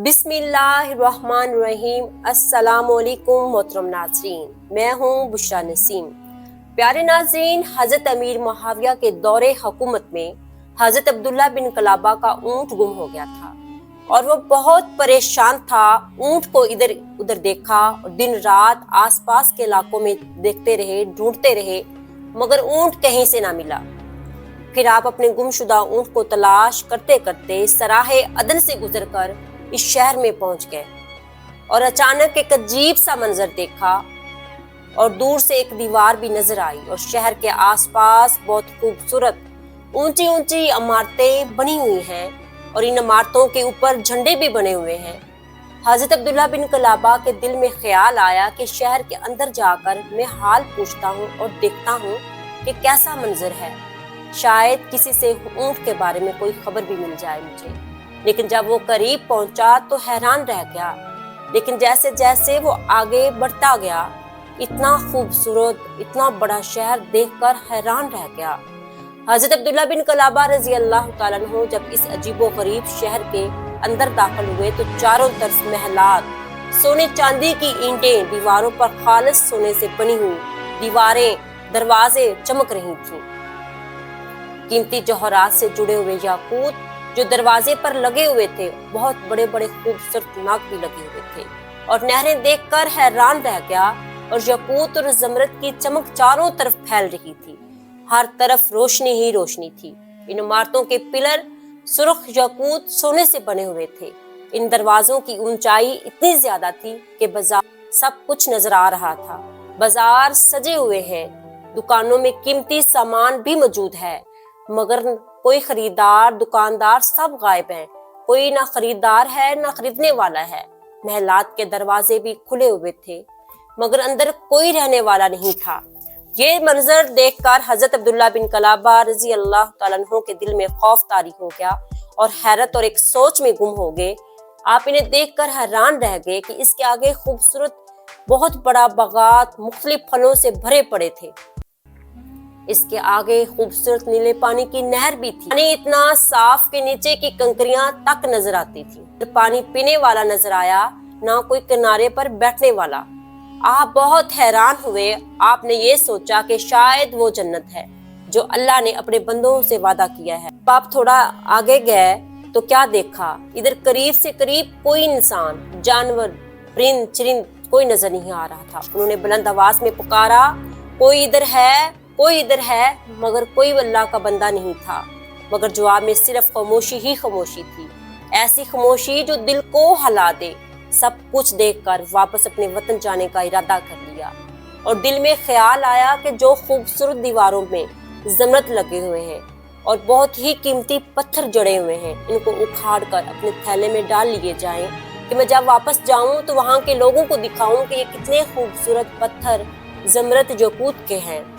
बिस्मिल्लाहिर्रहमानिर्रहीम। अस्सलाम वालेकुम मोहतरम नाज़रीन, मैं हूँ बुशरा नसीम। प्यारे नाज़रीन, हज़रत अमीर मुआविया के दौरे हुकूमत में हज़रत अब्दुल्ला बिन कलाबा का ऊँट गुम हो गया था और वो बहुत परेशान था। ऊँट को इधर उधर देखा और दिन रात आसपास के इलाकों में देखते रहे, ढूंढते रहे, मगर ऊँट कहीं से ना मिला। फिर आप अपने गुमशुदा ऊँट को तलाश करते करते सराहे अदन से गुजरकर इस शहर में पहुंच गए और अचानक एक अजीब सा मंजर देखा और दूर से एक दीवार भी नजर आई और शहर के आसपास बहुत खूबसूरत ऊंची ऊंची इमारतें बनी हुई हैं और इन इमारतों के ऊपर झंडे भी बने हुए हैं। हजरत अब्दुल्ला बिन कलाबा के दिल में ख्याल आया कि शहर के अंदर जाकर मैं हाल पूछता हूँ और देखता हूँ कि कैसा मंजर है, शायद किसी से ऊंट के बारे में कोई खबर भी मिल जाए मुझे। लेकिन जब वो करीब पहुंचा तो हैरान रह गया। लेकिन जैसे जैसे वो आगे बढ़ता गया, इतना खूबसूरत, इतना बड़ा शहर देखकर हैरान रह गया। हजरत अब्दुल्ला बिन कलाबा रजी अल्लाह तआला अन्हु जब इस अजीबो गरीब शहर के अंदर दाखिल हुए तो चारों तरफ महलात, सोने चांदी की ईंटें, दीवारों पर खालिस सोने से बनी हुई दीवारें, दरवाजे चमक रही थीं। कीमती जौहरात से जुड़े हुए याकूत जो दरवाजे पर लगे हुए थे, बहुत बड़े बड़े खूबसूरत नाग भी लगे हुए थे और नहरें देखकर हैरान रह गया और याकूत और ज़मरद की चमक चारों तरफ फैल रही थी। हर तरफ रोशनी ही रोशनी थी। इन इमारतों के पिलर सुर्ख याकूत सोने से बने हुए थे। इन दरवाजों की ऊंचाई इतनी ज्यादा थी कि बाजार सब कुछ नजर आ रहा था। बाजार सजे हुए हैं, दुकानों में कीमती सामान भी मौजूद है, मगर कोई खरीदार, दुकानदार सब गायब हैं। कोई ना खरीदार है ना खरीदने वाला है। महलात के दरवाजे भी खुले हुए थे, मगर अंदर कोई रहने वाला नहीं था। ये मंजर देखकर हजरत अब्दुल्ला बिन कलाबा रजी अल्लाह तआला अन्हु के दिल में खौफ तारी हो गया और हैरत और एक सोच में गुम हो गए। आप इन्हें देखकर हैरान रह गए कि इसके आगे खूबसूरत बहुत बड़ा बागात मुख्तलिफ फलों से भरे पड़े थे। इसके आगे खूबसूरत नीले पानी की नहर भी थी। पानी इतना साफ कि नीचे की कंकरियां तक नजर आती थी। पानी पीने वाला नजर आया, ना कोई किनारे पर बैठने वाला। आप बहुत हैरान हुए। आपने ये सोचा कि शायद वो जन्नत है जो अल्लाह ने अपने बंदों से वादा किया है। आप थोड़ा आगे गए तो क्या देखा, इधर करीब से करीब कोई इंसान, जानवर, परिंद चिरिंद कोई नजर नहीं आ रहा था। उन्होंने बुलंद आवाज में पुकारा, कोई इधर है, कोई इधर है, मगर कोई अल्लाह का बंदा नहीं था। मगर जवाब में सिर्फ खामोशी ही खामोशी थी, ऐसी खामोशी जो दिल को हिला दे। सब कुछ देखकर वापस अपने वतन जाने का इरादा कर लिया और दिल में ख्याल आया कि जो खूबसूरत दीवारों में ज़मरद लगे हुए हैं और बहुत ही कीमती पत्थर जड़े हुए हैं, इनको उखाड़ कर अपने थैले में डाल लिए जाएं कि मैं जब वापस जाऊं तो वहां के लोगों को दिखाऊं कि ये कितने खूबसूरत पत्थर ज़मरद याकूत के हैं।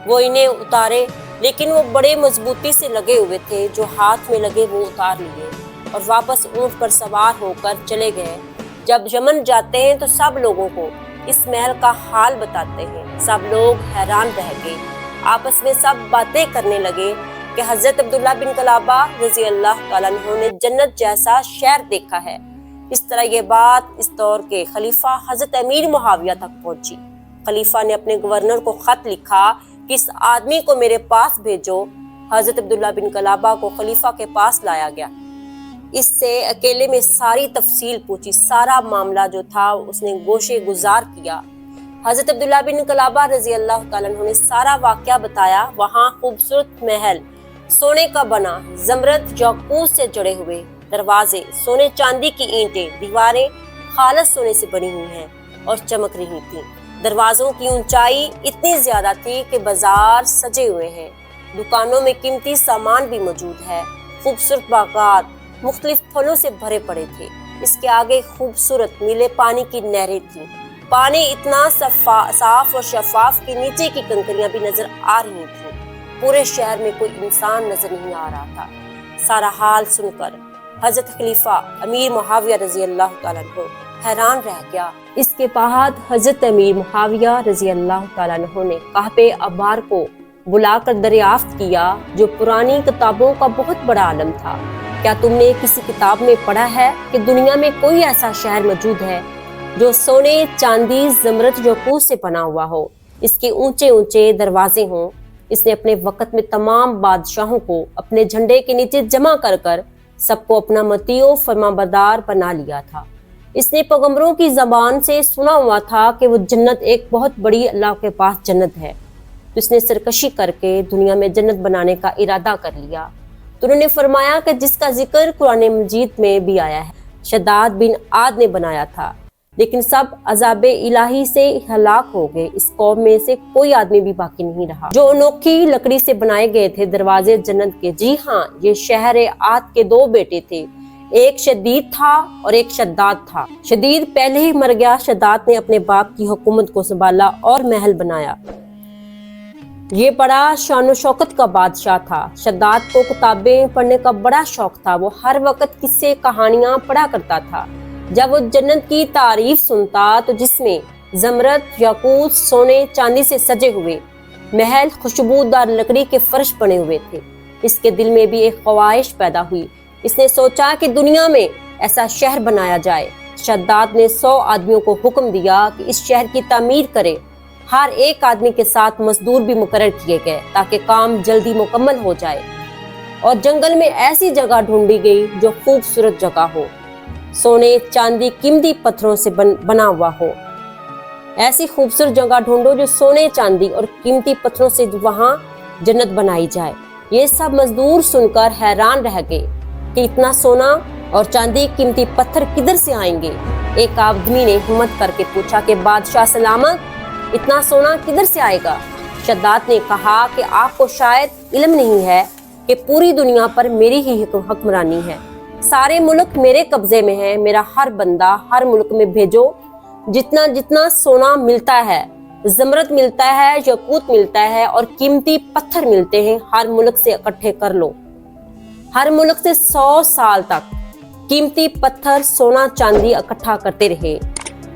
वो इन्हें उतारे, लेकिन वो बड़े मजबूती से लगे हुए थे। जो हाथ में लगे वो उतार लिए और वापस ऊंट पर सवार होकर चले गए। जब यमन जाते हैं तो सब लोगों को इस महल का हाल बताते हैं। सब लोग हैरान रह गए, आपस में सब बातें करने लगे कि हजरत अब्दुल्ला बिन कलाबा रजी अल्लाह तआला अन्हु ने जन्नत जैसा शहर देखा है। इस तरह ये बात इस दौर के खलीफा हजरत अमीर मुआविया तक पहुंची। खलीफा ने अपने गवर्नर को खत लिखा कि इस आदमी को मेरे पास भेजो। हजरत अब्दुल्ला बिन कलाबा को खलीफा के पास लाया गया। इससे अकेले में सारी तफसील पूछी, सारा मामला जो था उसने गोशे गुजार किया। हजरत अब्दुल्ला बिन कलाबा रजी अल्लाह तआला अन्हु ने सारा वाकया बताया। वहाँ खूबसूरत महल सोने का बना, ज़मरद याकूत से जड़े हुए दरवाजे, सोने चांदी की ईंटें, दीवारें खालिस सोने से बनी हुई हैं और चमक रही थी। दरवाजों की ऊंचाई इतनी ज्यादा थी कि बाजार सजे हुए हैं, दुकानों में कीमती सामान भी मौजूद है। खूबसूरत बागात मुख्तलिफ फलों से भरे पड़े थे। इसके आगे खूबसूरत नीले पानी की नहरें थीं। पानी इतना साफ और शफाफ कि नीचे की कंकरियां भी नजर आ रही थीं। पूरे शहर में कोई इंसान नजर नहीं आ रहा था। सारा हाल सुनकर हजरत खलीफा अमीर मुआविया रजी अल्लाह तआला अन्हु हैरान रह गया। इसके बाद हजरत अमीर मुआविया रजी अल्लाह तआला अन्हु ने काहबे अबार को बुलाकर दरियाफ्त किया, जो पुरानी किताबों का बहुत बड़ा आलम था। کیا تم نے کسی کتاب میں پڑھا ہے کہ دنیا میں کوئی ایسا شہر موجود ہے جو سونے، چاندی، زمرد، یاقوت سے بنا ہوا ہو، اس کے اونچے اونچے دروازے ہوں؟ اس نے اپنے وقت میں تمام بادشاہوں کو اپنے جھنڈے کے نیچے جمع کر کر سب کو اپنا مطیع و فرمانبردار بنا لیا تھا۔ اس نے پیغمبروں کی زبان سے سنا ہوا تھا کہ وہ جنت ایک بہت بڑی اللہ کے پاس جنت ہے، تو اس نے سرکشی کر کے دنیا میں جنت بنانے کا ارادہ کر لیا۔ تو انہوں نے فرمایا کہ جس کا ذکر قرآن مجید میں بھی آیا ہے، شداد بن عاد نے بنایا تھا، لیکن سب عذاب الہی سے ہلاک ہو گئے۔ اس قوم میں سے کوئی آدمی بھی باقی نہیں رہا۔ جو انوکھی لکڑی سے بنائے گئے تھے دروازے جنت کے، جی ہاں، یہ شہر عاد کے 2 بیٹے تھے، ایک شدید تھا اور ایک شداد تھا۔ شدید پہلے ہی مر گیا، شداد نے اپنے باپ کی حکومت کو سنبھالا اور محل بنایا۔ یہ بڑا شان و شوکت کا بادشاہ تھا۔ شداد کو کتابیں پڑھنے کا بڑا شوق تھا، وہ ہر وقت قصے کہانیاں پڑھا کرتا تھا۔ جب وہ جنت کی تعریف سنتا تو جس میں زمرد، یاقوت، سونے، چاندی سے سجے ہوئے محل، خوشبودار لکڑی کے فرش بنے ہوئے تھے، اس کے دل میں بھی ایک خواہش پیدا ہوئی۔ اس نے سوچا کہ دنیا میں ایسا شہر بنایا جائے۔ شداد نے 100 آدمیوں کو حکم دیا کہ اس شہر کی تعمیر کرے۔ ہر ایک آدمی کے ساتھ مزدور بھی مقرر کیے گئے تاکہ کام جلدی مکمل ہو جائے، اور جنگل میں ایسی جگہ ڈھونڈی گئی جو خوبصورت جگہ ہو، سونے، چاندی، قیمتی پتھروں سے بنا ہوا ہو۔ ایسی خوبصورت جگہ ڈھونڈو جو سونے، چاندی اور قیمتی پتھروں سے وہاں جنت بنائی جائے۔ یہ سب مزدور سن کر حیران رہ گئے کہ اتنا سونا اور چاندی، قیمتی پتھر کدھر سے آئیں گے؟ ایک آدمی نے ہمت کر کے پوچھا کہ بادشاہ سلامت، اتنا سونا کدھر سے آئے گا؟ شداد نے کہا کہ آپ کو شاید علم نہیں ہے کہ پوری دنیا پر میری ہی حکمرانی ہے، سارے ملک میرے قبضے میں ہیں۔ میرا ہر بندہ ہر ملک میں بھیجو، جتنا جتنا سونا ملتا ہے، زمرد ملتا ہے، یاقوت ملتا ہے اور قیمتی پتھر ملتے ہیں، ہر ملک سے اکٹھے کر لو۔ ہر ملک سے 100 سال تک قیمتی پتھر، سونا، چاندی اکٹھا کرتے رہے۔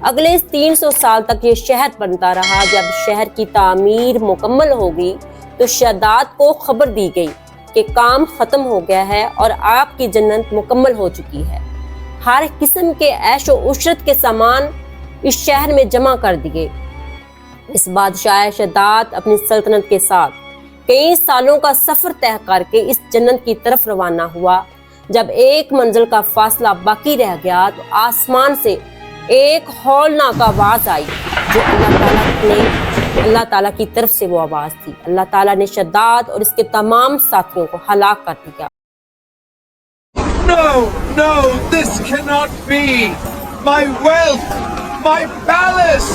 اگلے 300 سال تک یہ شہر بنتا رہا۔ جب شہر کی تعمیر مکمل ہو گئی تو شداد کو خبر دی گئی کہ کام ختم ہو گیا ہے اور آپ کی جنت مکمل ہو چکی ہے۔ ہر قسم کے عیش و عشرت کے سامان اس شہر میں جمع کر دیے۔ اس بادشاہ شداد اپنی سلطنت کے ساتھ کئی سالوں کا سفر طے کر کے اس جنت کی طرف روانہ ہوا۔ جب ایک منزل کا فاصلہ باقی رہ گیا تو آسمان سے ایک ہولناک آواز آئی جو اللہ تعالیٰ کی طرف سے وہ آواز تھی۔ اللہ تعالیٰ نے شداد اور اس کے تمام ساتھیوں کو ہلاک کر دیا۔ No, no, this cannot be. My wealth, my palace,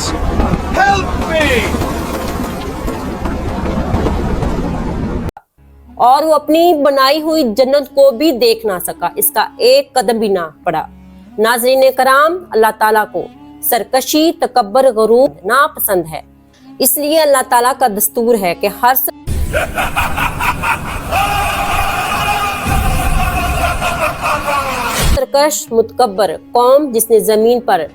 help me. اور وہ اپنی بنائی ہوئی جنت کو بھی دیکھ نہ سکا، اس کا ایک قدم بھی نہ پڑا۔ ناظرین کرام، اللہ تعالیٰ کو سرکشی، تکبر، غرور ناپسند ہے، اس لیے اللہ تعالیٰ کا دستور ہے کہ ہر سرکش، متکبر قوم جس نے زمین پر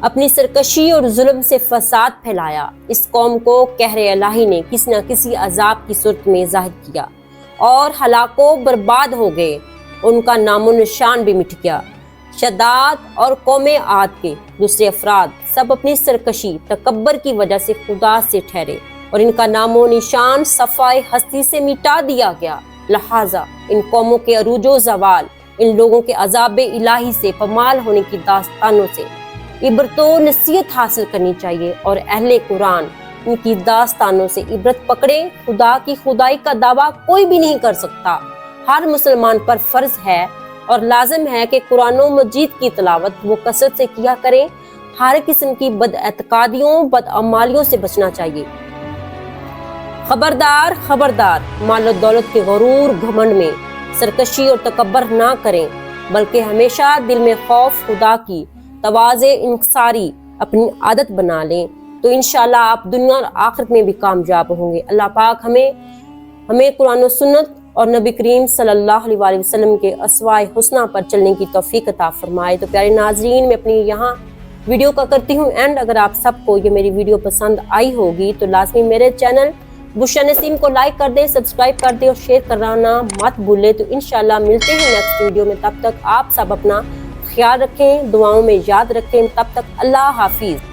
اپنی سرکشی اور ظلم سے فساد پھیلایا، اس قوم کو قہر الہی نے کسی نہ کسی عذاب کی صورت میں ظاہر کیا اور ہلاک و برباد ہو گئے، ان کا نام و نشان بھی مٹ گیا۔ شداد اور قوم عاد کے دوسرے افراد سب اپنی سرکشی، تکبر کی وجہ سے خدا سے ٹھہرے اور ان کا نام و نشان صفائے ہستی سے مٹا دیا گیا۔ لہٰذا ان قوموں کے عروج و زوال، ان لوگوں کے عذاب الہی سے پامال ہونے کی داستانوں سے عبرت و نصیحت حاصل کرنی چاہیے، اور اہل قرآن ان کی داستانوں سے عبرت پکڑے۔ خدا کی خدائی کا دعویٰ کوئی بھی نہیں کر سکتا۔ ہر مسلمان پر فرض ہے اور لازم ہے کہ قرآن و مجید کی تلاوت وہ کثرت سے کیا کریں۔ ہر قسم کی بد اعتقادیوں، بد عمالیوں سے بچنا چاہیے۔ خبردار، خبردار، مال و دولت کے غرور، گھمنڈ میں سرکشی اور تکبر نہ کریں، بلکہ ہمیشہ دل میں خوف خدا کی، تواضع، انکساری اپنی عادت بنا لیں، تو انشاءاللہ آپ دنیا اور آخرت میں بھی کامیاب ہوں گے۔ اللہ پاک ہمیں قرآن و سنت اور نبی کریم صلی اللہ علیہ وآلہ وسلم کے اسوائے حسنہ پر چلنے کی توفیق عطا فرمائے۔ تو پیارے ناظرین، میں اپنی یہاں ویڈیو کا کرتی ہوں اینڈ۔ اگر آپ سب کو یہ میری ویڈیو پسند آئی ہوگی تو لازمی میرے چینل بشرا نسیم کو لائک کر دیں، سبسکرائب کر دیں اور شیئر کرانا مت بھولیں۔ تو انشاءاللہ ملتے ہیں نیکسٹ ویڈیو میں، تب تک آپ سب اپنا خیال رکھیں، دعاؤں میں یاد رکھیں، تب تک اللہ حافظ۔